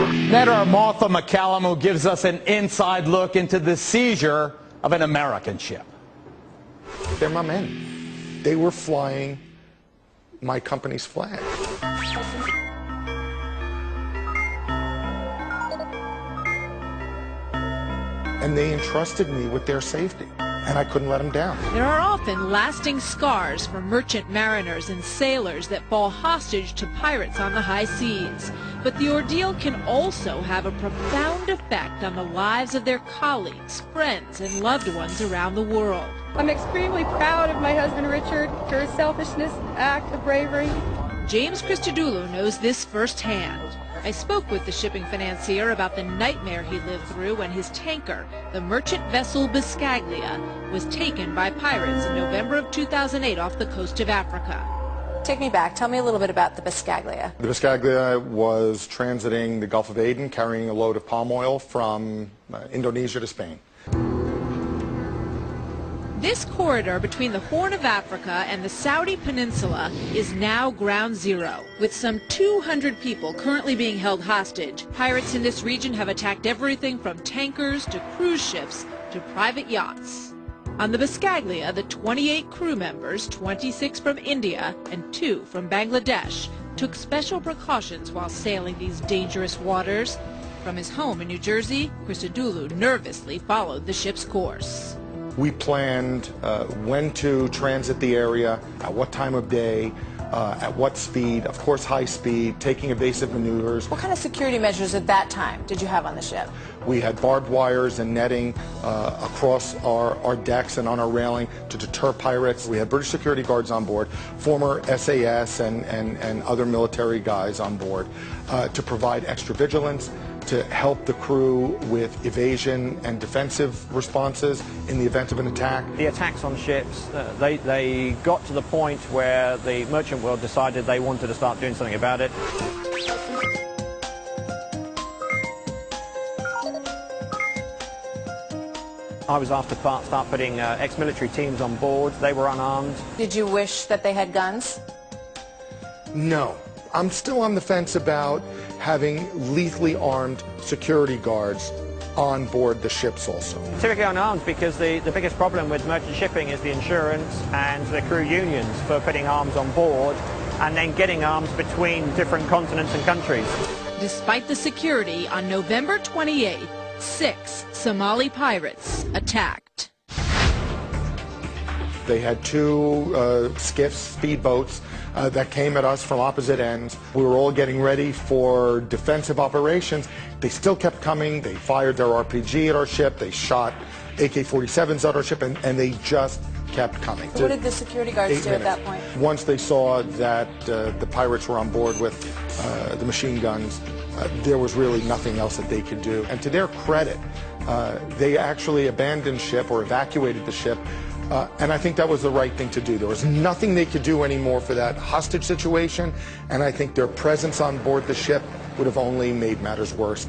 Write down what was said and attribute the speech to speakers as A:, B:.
A: Editor Martha MacCallum, who gives us an inside look into the seizure of an American ship.
B: They're my men. They were flying my company's flag. And they entrusted me with their safety, and I couldn't let them down.
C: There are often lasting scars for merchant mariners and sailors that fall hostage to pirates on the high seas. But the ordeal can also have a profound effect on the lives of their colleagues, friends, and loved ones around the world.
D: I'm extremely proud of my husband Richard for his selfishness, act of bravery.
C: James Christodoulou knows this firsthand. I spoke with the shipping financier about the nightmare he lived through when his tanker, the merchant vessel Biscaglia, was taken by pirates in November of 2008 off the coast of Africa.
E: Take me back. Tell me a little bit about the Biscaglia.
B: The Biscaglia was transiting the Gulf of Aden, carrying a load of palm oil from Indonesia to Spain.
C: This corridor between the Horn of Africa and the Saudi Peninsula is now ground zero. With some 200 people currently being held hostage, pirates in this region have attacked everything from tankers to cruise ships to private yachts. On the Biscaglia, the 28 crew members, 26 from India and 2 from Bangladesh, took special precautions while sailing these dangerous waters. From his home in New Jersey, Christodoulou nervously followed the ship's course.
B: We planned when to transit the area, at what time of day, at what speed, of course high speed, taking evasive maneuvers.
E: What kind of security measures at that time did you have on the ship?
B: We had barbed wires and netting across our decks and on our railing to deter pirates. We had British security guards on board, former SAS and other military guys on board to provide extra vigilance, to help the crew with evasion and defensive responses in the event of an attack.
F: The attacks on ships, they got to the point where the merchant world decided they wanted to start doing something about it. I was asked to start putting ex-military teams on board. They were unarmed.
E: Did you wish that they had guns?
B: No. I'm still on the fence about having lethally armed security guards on board the ships also.
F: Typically unarmed because the biggest problem with merchant shipping is the insurance and the crew unions for putting arms on board and then getting arms between different continents and countries.
C: Despite the security, on November 28th, 6 Somali pirates attacked.
B: They had 2 skiffs, speedboats, that came at us from opposite ends. We were all getting ready for defensive operations. They still kept coming. They fired their RPG at our ship. They shot AK-47s at our ship, and they just kept coming.
E: So what did the security guards do at that point?
B: Once they saw that the pirates were on board with the machine guns, there was really nothing else that they could do. And to their credit, they actually abandoned ship or evacuated the ship. And I think that was the right thing to do. There was nothing they could do anymore for that hostage situation, and I think their presence on board the ship would have only made matters worse.